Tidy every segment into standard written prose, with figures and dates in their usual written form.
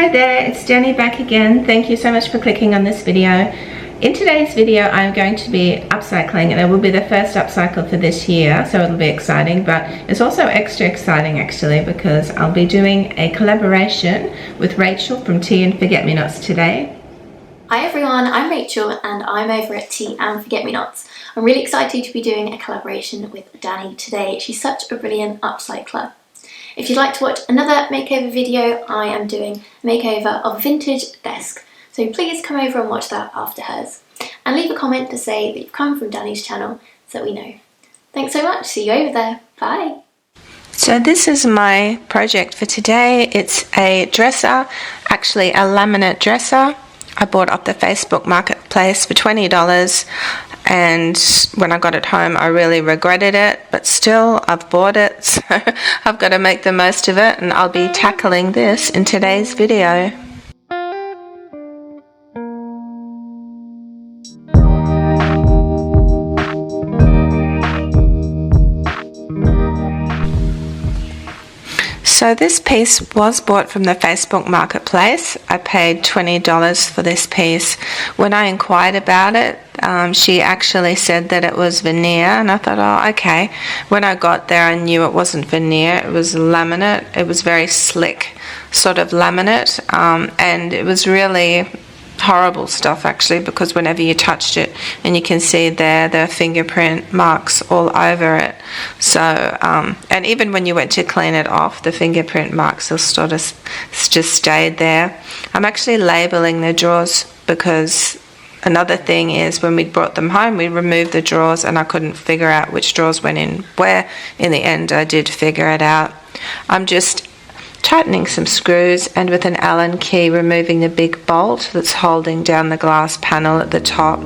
Hi there, it's Jenny back again. Thank you so much for clicking on this video. In today's video I'm going to be upcycling, and it will be the first upcycle for this year, so it'll be exciting, but it's also extra exciting actually because I'll be doing a collaboration with Rachel from Tea and Forget Me Nots today. Hi everyone, I'm Rachel and I'm over at Tea and Forget Me Nots. I'm really excited to be doing a collaboration with Danny today. She's such a brilliant upcycler. If you'd like to watch another makeover video, I am doing a makeover of a vintage desk. So please come over and watch that after hers. And leave a comment to say that you've come from Danny's channel so that we know. Thanks so much, see you over there, bye! So this is my project for today. It's a dresser, actually a laminate dresser. I bought off the Facebook marketplace for $20, and when I got it home I really regretted it, but still I've bought it, so I've got to make the most of it, and I'll be tackling this in today's video. So this piece was bought from the Facebook marketplace. I paid $20 for this piece. When I inquired about it, she actually said that it was veneer, and I thought, oh, okay. When I got there, I knew it wasn't veneer, it was laminate. It was very slick sort of laminate, and it was really horrible stuff actually, because whenever you touched it, and you can see there the fingerprint marks all over it, so and even when you went to clean it off, the fingerprint marks still sort of just stayed there. I'm actually labeling the drawers, because another thing is when we brought them home we removed the drawers and I couldn't figure out which drawers went in where. In the end I did figure it out. I'm just tightening some screws, and with an Allen key removing the big bolt that's holding down the glass panel at the top.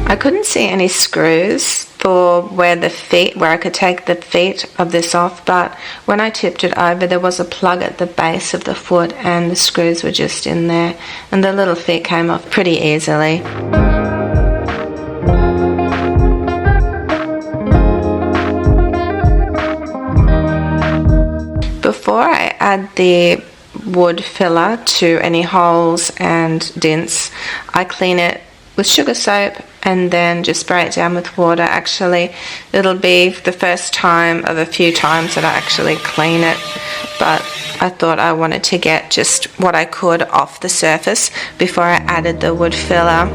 I couldn't see any screws for where I could take the feet of this off, but when I tipped it over there was a plug at the base of the foot and the screws were just in there, and the little feet came off pretty easily. Before I add the wood filler to any holes and dents, I clean it with sugar soap and then just spray it down with water. Actually, it'll be the first time of a few times that I actually clean it, but I thought I wanted to get just what I could off the surface before I added the wood filler.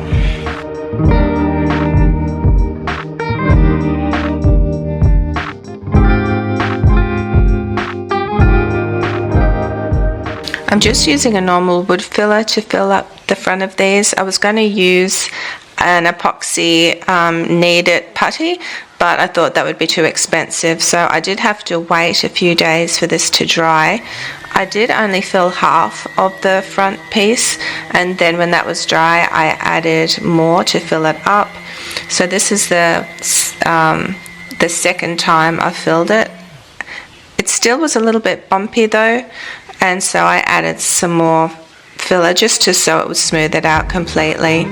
I'm just using a normal wood filler to fill up the front of these. I was going to use an epoxy kneaded putty, but I thought that would be too expensive, so I did have to wait a few days for this to dry. I did only fill half of the front piece, and then when that was dry I added more to fill it up. So this is the second time I filled it. It still was a little bit bumpy though, and so I added some more filler just so it would smooth it out completely.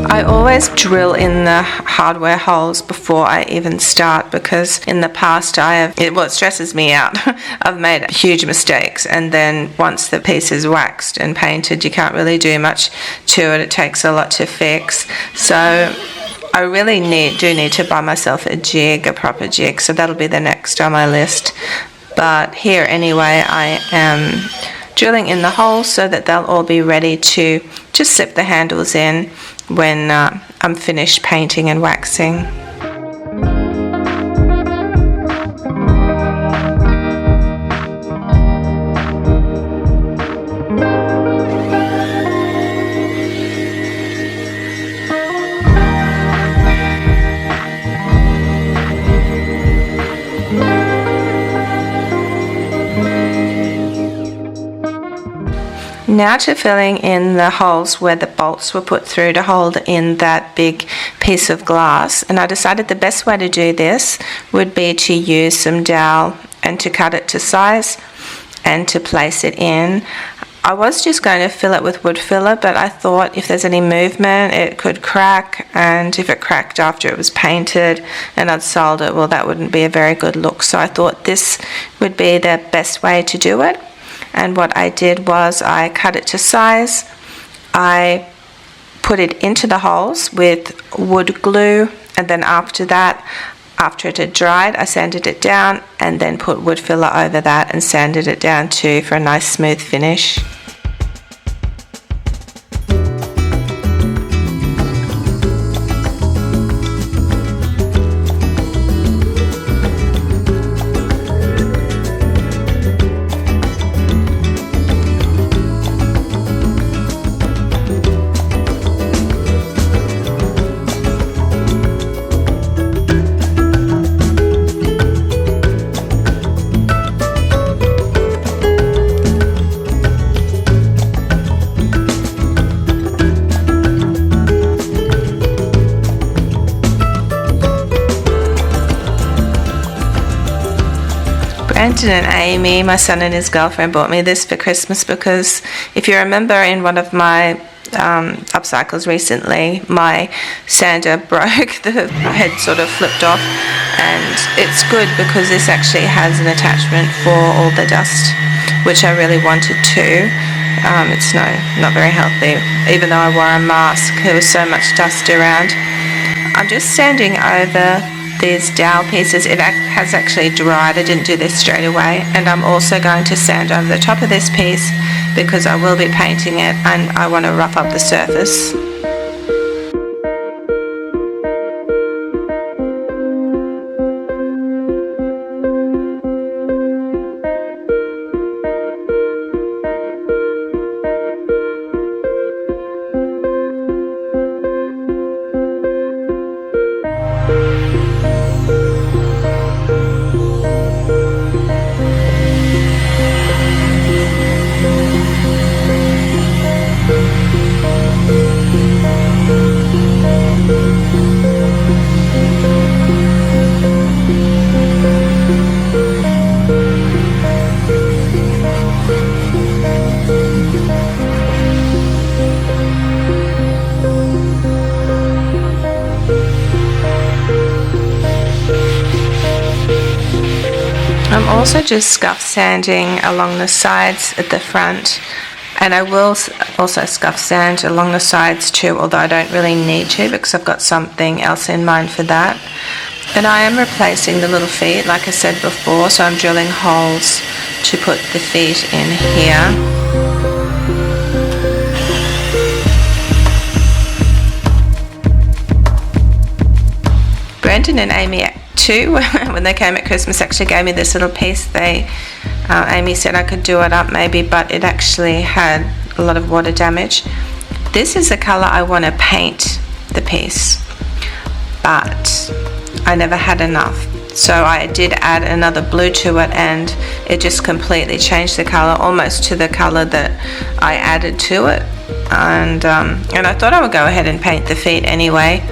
I always drill in the hardware holes before I even start, because in the past it stresses me out. I've made huge mistakes, and then once the piece is waxed and painted you can't really do much to it. It takes a lot to fix. So I really do need to buy myself a proper jig, so that'll be the next on my list. But here anyway I am drilling in the holes so that they'll all be ready to just slip the handles in when I'm finished painting and waxing. Now to filling in the holes where the bolts were put through to hold in that big piece of glass. And I decided the best way to do this would be to use some dowel and to cut it to size and to place it in. I was just going to fill it with wood filler, but I thought if there's any movement it could crack, and if it cracked after it was painted and I'd sold it, well, that wouldn't be a very good look. So I thought this would be the best way to do it. And what I did was I cut it to size, I put it into the holes with wood glue, and then after that, after it had dried, I sanded it down and then put wood filler over that and sanded it down too for a nice smooth finish. Brandon and Amy, my son and his girlfriend, bought me this for Christmas because if you remember in one of my upcycles recently, my sander broke, the head sort of flipped off, and it's good because this actually has an attachment for all the dust, which I really wanted to. It's not very healthy. Even though I wore a mask, there was so much dust around. I'm just sanding over these dowel pieces. It has actually dried. I didn't do this straight away, and I'm also going to sand over the top of this piece because I will be painting it and I want to rough up the surface. I'm also just scuff sanding along the sides at the front, and I will also scuff sand along the sides too, although I don't really need to because I've got something else in mind for that. And I am replacing the little feet like I said before, so I'm drilling holes to put the feet in here. Brandon and Amy too, when they came at Christmas, actually gave me this little piece. Amy said I could do it up maybe, but it actually had a lot of water damage. This is the colour I want to paint the piece, but I never had enough. So I did add another blue to it, and it just completely changed the colour, almost to the colour that I added to it. And I thought I would go ahead and paint the feet anyway,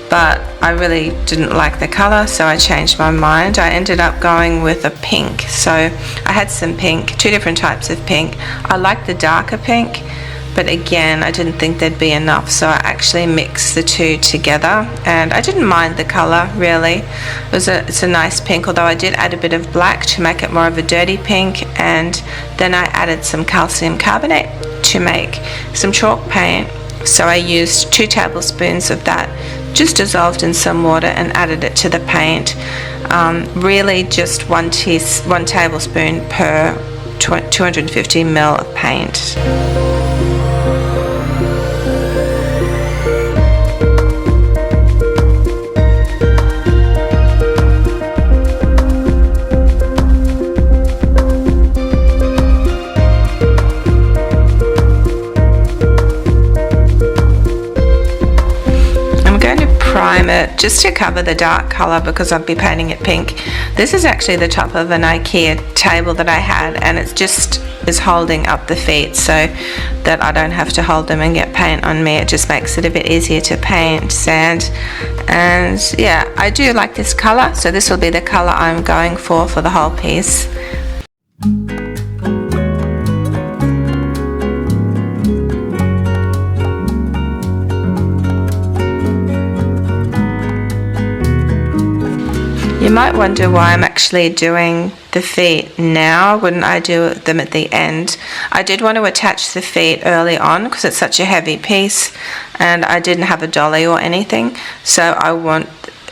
but I really didn't like the colour, so I changed my mind. I ended up going with a pink. So I had some pink, two different types of pink. I like the darker pink, but again, I didn't think there'd be enough, so I actually mixed the two together, and I didn't mind the colour really. It's a nice pink, although I did add a bit of black to make it more of a dirty pink, and then I added some calcium carbonate to make some chalk paint. So I used 2 tablespoons of that, just dissolved in some water, and added it to the paint. Really just one tablespoon per 250 ml of paint. Prime primer just to cover the dark colour because I'll be painting it pink. This is actually the top of an IKEA table that I had, and it just is holding up the feet so that I don't have to hold them and get paint on me. It just makes it a bit easier to paint, sand, and yeah, I do like this colour, so this will be the colour I'm going for the whole piece. You might wonder why I'm actually doing the feet now. Wouldn't I do them at the end? I did want to attach the feet early on because it's such a heavy piece and I didn't have a dolly or anything, so I want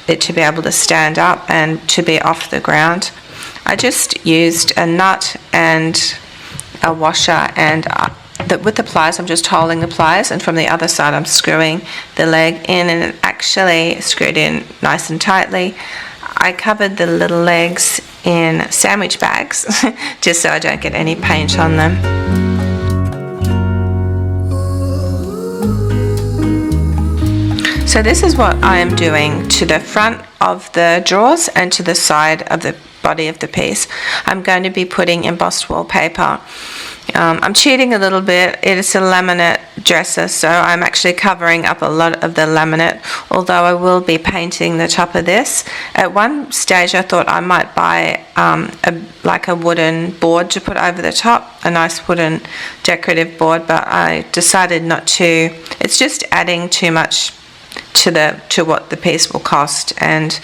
it to be able to stand up and to be off the ground. I just used a nut and a washer, and with the pliers I'm just holding the pliers, and from the other side I'm screwing the leg in, and it actually screwed in nice and tightly. I covered the little legs in sandwich bags just so I don't get any paint on them. So this is what I am doing to the front of the drawers and to the side of the body of the piece. I'm going to be putting embossed wallpaper. I'm cheating a little bit. It is a laminate dresser, so I'm actually covering up a lot of the laminate, although I will be painting the top of this. At one stage I thought I might buy like a wooden board to put over the top, a nice wooden decorative board, but I decided not to. It's just adding too much to what the piece will cost. And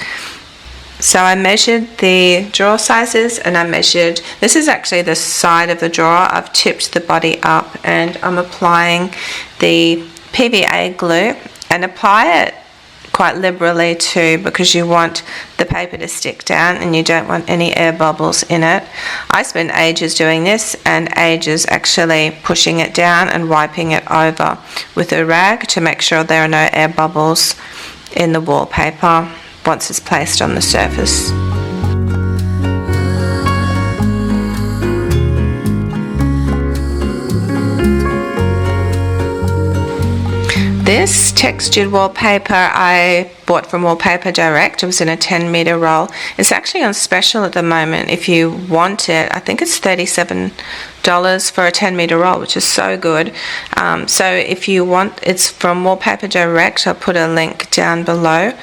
so I measured the drawer sizes, and I measured, this is actually the side of the drawer. I've tipped the body up, and I'm applying the PVA glue, and apply it quite liberally too, because you want the paper to stick down and you don't want any air bubbles in it. I spent ages doing this and ages actually pushing it down and wiping it over with a rag to make sure there are no air bubbles in the wallpaper once it's placed on the surface. This textured wallpaper I bought from Wallpaper Direct. It was in a 10-meter roll. It's actually on special at the moment. If you want it, I think it's $37 for a 10-meter roll, which is so good. So if you want, it's from Wallpaper Direct. I'll put a link down below.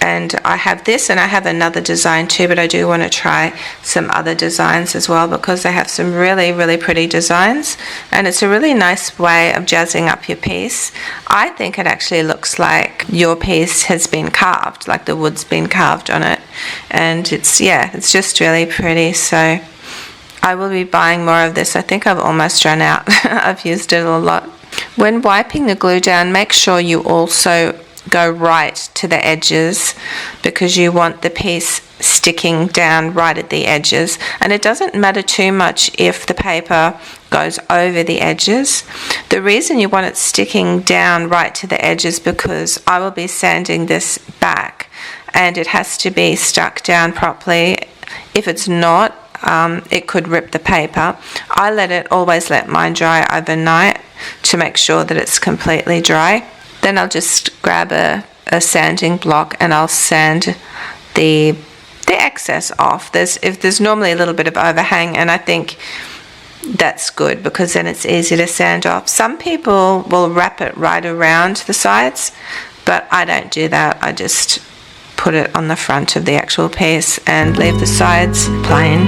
And I have this, and I have another design too, but I do want to try some other designs as well, because they have some really, really pretty designs, and it's a really nice way of jazzing up your piece. I think it actually looks like your piece has been carved, like the wood's been carved on it, and it's just really pretty. So I will be buying more of this. I think I've almost run out. I've used it a lot. When wiping the glue down, make sure you also go right to the edges, because you want the piece sticking down right at the edges, and it doesn't matter too much if the paper goes over the edges. The reason you want it sticking down right to the edges, because I will be sanding this back and it has to be stuck down properly. If it's not, it could rip the paper. I always let mine dry overnight to make sure that it's completely dry. Then I'll just grab a sanding block and I'll sand the excess off. If there's normally a little bit of overhang, and I think that's good because then it's easy to sand off. Some people will wrap it right around the sides, but I don't do that. I just put it on the front of the actual piece and leave the sides plain.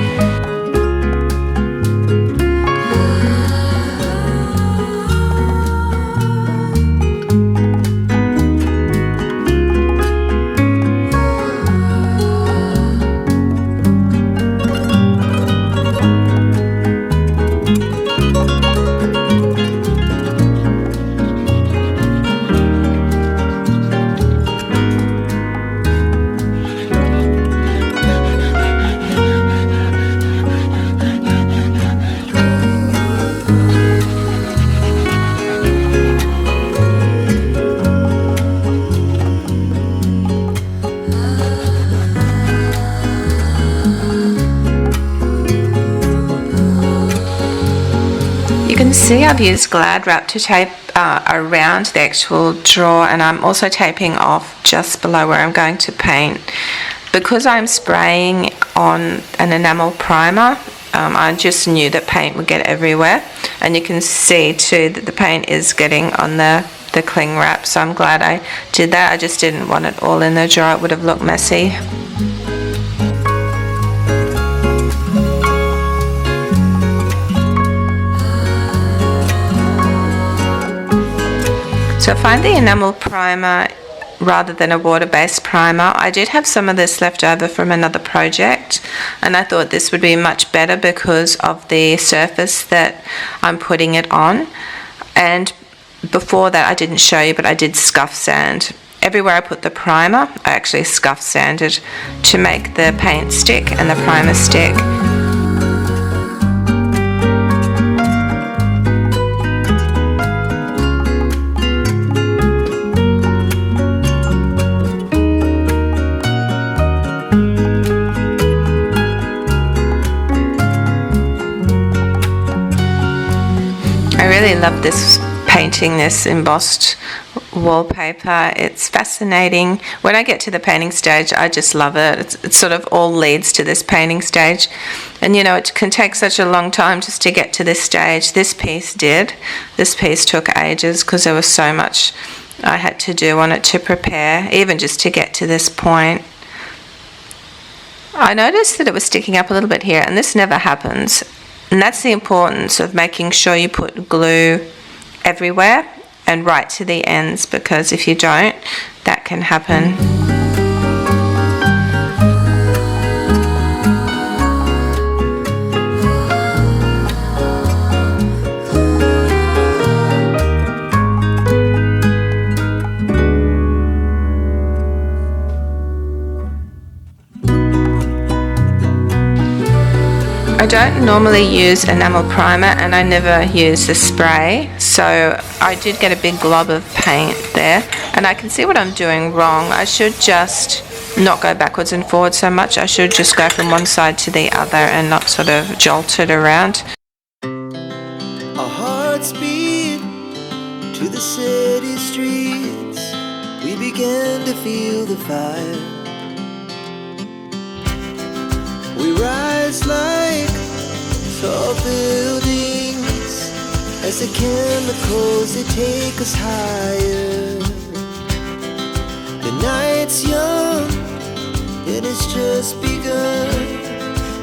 can see I've used Glad Wrap to tape around the actual drawer, and I'm also taping off just below where I'm going to paint. Because I'm spraying on an enamel primer, I just knew that paint would get everywhere, and you can see too that the paint is getting on the cling wrap, so I'm glad I did that. I just didn't want it all in the drawer, it would have looked messy. So I find the enamel primer rather than a water-based primer. I did have some of this left over from another project, and I thought this would be much better because of the surface that I'm putting it on. And before that, I didn't show you, but I did scuff sand. Everywhere I put the primer, I actually scuff sanded to make the paint stick and the primer stick. I really love this painting, this embossed wallpaper. It's fascinating. When I get to the painting stage, I just love it. It sort of all leads to this painting stage. And you know, it can take such a long time just to get to this stage. This piece did. This piece took ages because there was so much I had to do on it to prepare, even just to get to this point. I noticed that it was sticking up a little bit here, and this never happens. And that's the importance of making sure you put glue everywhere and right to the ends, because if you don't, that can happen. I don't normally use enamel primer, and I never use the spray, so I did get a big glob of paint there, and I can see what I'm doing wrong. I should just not go backwards and forwards so much. I should just go from one side to the other and not sort of jolt it around. Our hearts beat to the city streets. We began to feel the fire. We rise like tall buildings as the chemicals, they take us higher. The night's young and it's just begun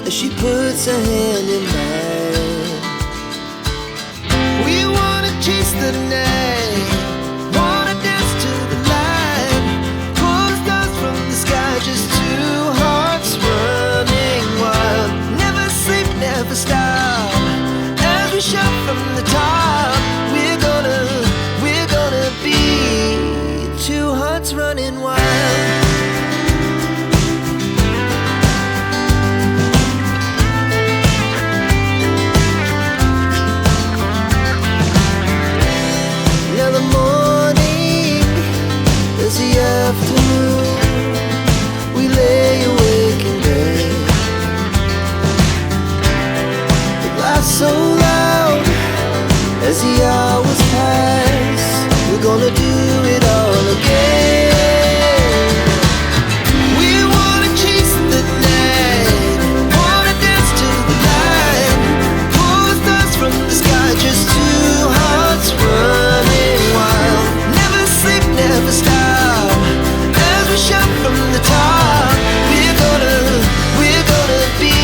as she puts her hand in mine. We wanna chase the night, wanna dance to the light, pull stars from the sky, just two hearts running wild. Never sleep, never stop, as we shout from the top. We're gonna be two hearts running wild. Now the morning is the afternoon. We lay awake in bed. The laughs so loud as the hours pass. We're gonna do it all again. We wanna chase the night, wanna dance to the light, pull stars from the sky, just two hearts running wild. Never sleep, never stop, as we shout from the top. We're gonna be, we're gonna be.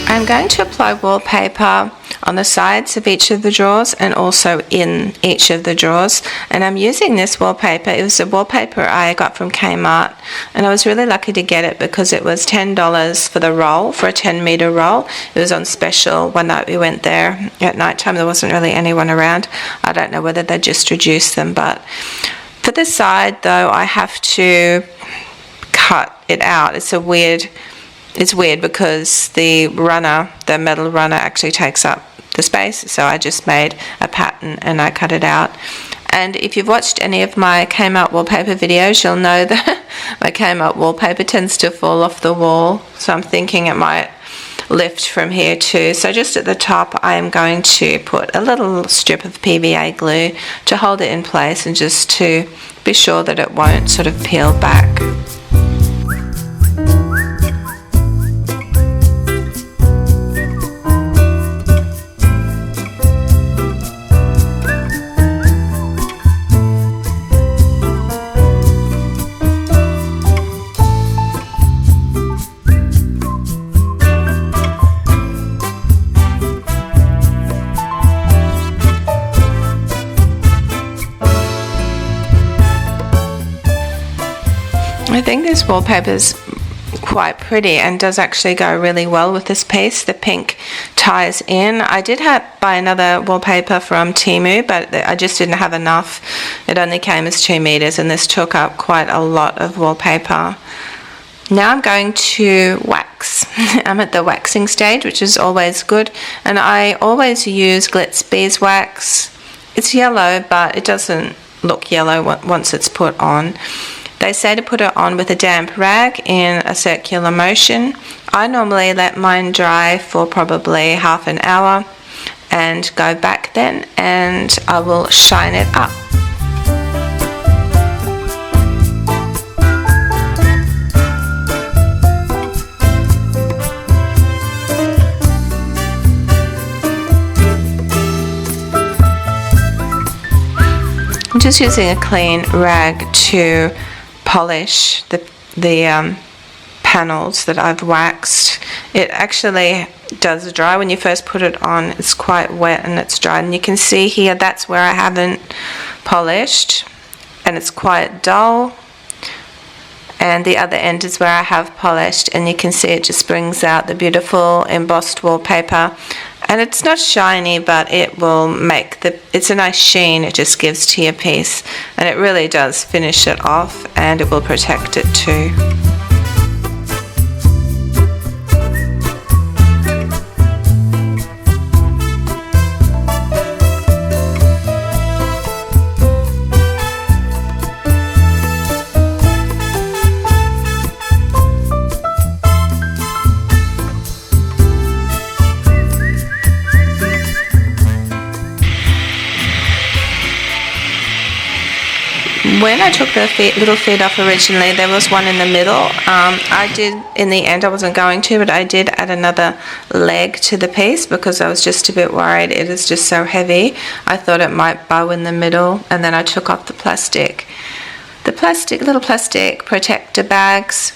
I'm going to apply wallpaper on the sides of each of the drawers and also in each of the drawers, and I'm using this wallpaper. It was a wallpaper I got from Kmart, and I was really lucky to get it because it was $10 for the roll, for a 10-meter roll. It was on special one night we went there at night time. There wasn't really anyone around. I don't know whether they just reduced them, but for the side though, I have to cut it out. It's weird because the runner, the metal runner, actually takes up the space, so I just made a pattern and I cut it out. And if you've watched any of my Kmart wallpaper videos, you'll know that my Kmart wallpaper tends to fall off the wall, so I'm thinking it might lift from here too. So just at the top I am going to put a little strip of PVA glue to hold it in place and just to be sure that it won't sort of peel back. I think this wallpaper is quite pretty and does actually go really well with this piece. The pink ties in. I did buy another wallpaper from Temu, but I just didn't have enough. It only came as 2 meters and this took up quite a lot of wallpaper. Now I'm going to wax. I'm at the waxing stage, which is always good, and I always use Glitz beeswax. It's yellow, but it doesn't look yellow once it's put on. They say to put it on with a damp rag in a circular motion. I normally let mine dry for probably half an hour and go back then, and I will shine it up. I'm just using a clean rag to polish the panels that I've waxed. It actually does dry when you first put it on. It's quite wet and it's dry, and you can see here that's where I haven't polished and it's quite dull, and the other end is where I have polished, and you can see it just brings out the beautiful embossed wallpaper. And it's not shiny, but it will make it's a nice sheen it just gives to your piece, and it really does finish it off, and it will protect it too. When I took the little feet off originally, there was one in the middle. I did, in the end I wasn't going to, but I did add another leg to the piece because I was just a bit worried. It is just so heavy. I thought it might bow in the middle, and then I took off the plastic. Little plastic protector bags.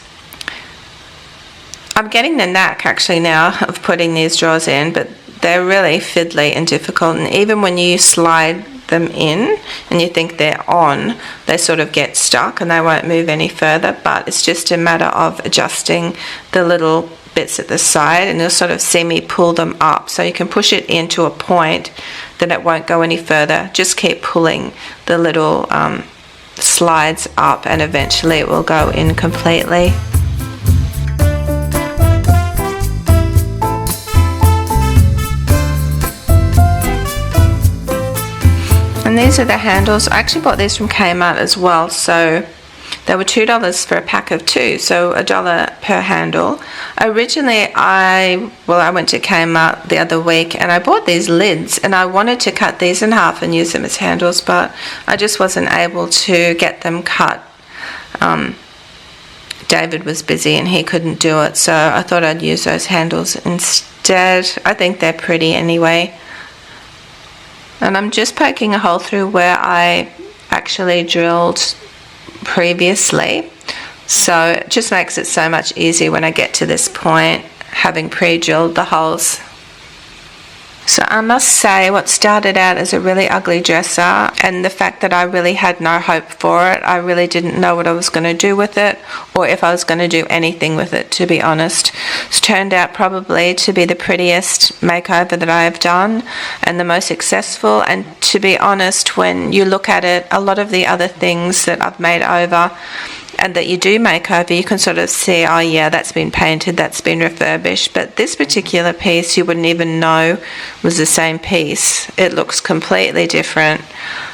I'm getting the knack actually now of putting these drawers in, but they're really fiddly and difficult, and even when you slide them in and you think they're on, they sort of get stuck and they won't move any further. But it's just a matter of adjusting the little bits at the side, and you'll sort of see me pull them up, so you can push it into a point that it won't go any further. Just keep pulling the little slides up and eventually it will go in completely. And these are the handles. I actually bought these from Kmart as well, so they were $2 for a pack of 2, so $1 per handle. Originally I went to Kmart the other week and I bought these lids, and I wanted to cut these in half and use them as handles, but I just wasn't able to get them cut. David was busy and he couldn't do it, so I thought I'd use those handles instead. I think they're pretty anyway. And I'm just poking a hole through where I actually drilled previously, so it just makes it so much easier when I get to this point, having pre-drilled the holes. So I must say, what started out as a really ugly dresser, and the fact that I really had no hope for it, I really didn't know what I was going to do with it, or if I was going to do anything with it, to be honest. It's turned out probably to be the prettiest makeover that I have done, and the most successful. And to be honest, when you look at it, a lot of the other things that I've made over and that you do make over, you can sort of see, oh yeah, that's been painted, that's been refurbished, but this particular piece you wouldn't even know was the same piece. It looks completely different.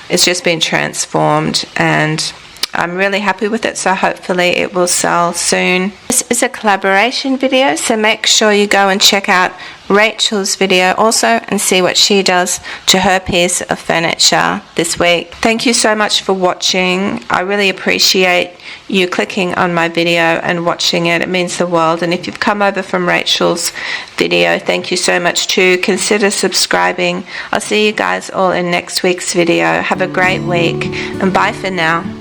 It's just been transformed, and I'm really happy with it, so hopefully it will sell soon. This is a collaboration video, so make sure you go and check out Rachel's video also and see what she does to her piece of furniture this week. Thank you so much for watching. I really appreciate you clicking on my video and watching it. It means the world. And if you've come over from Rachel's video, thank you so much too. Consider subscribing. I'll see you guys all in next week's video. Have a great week and bye for now.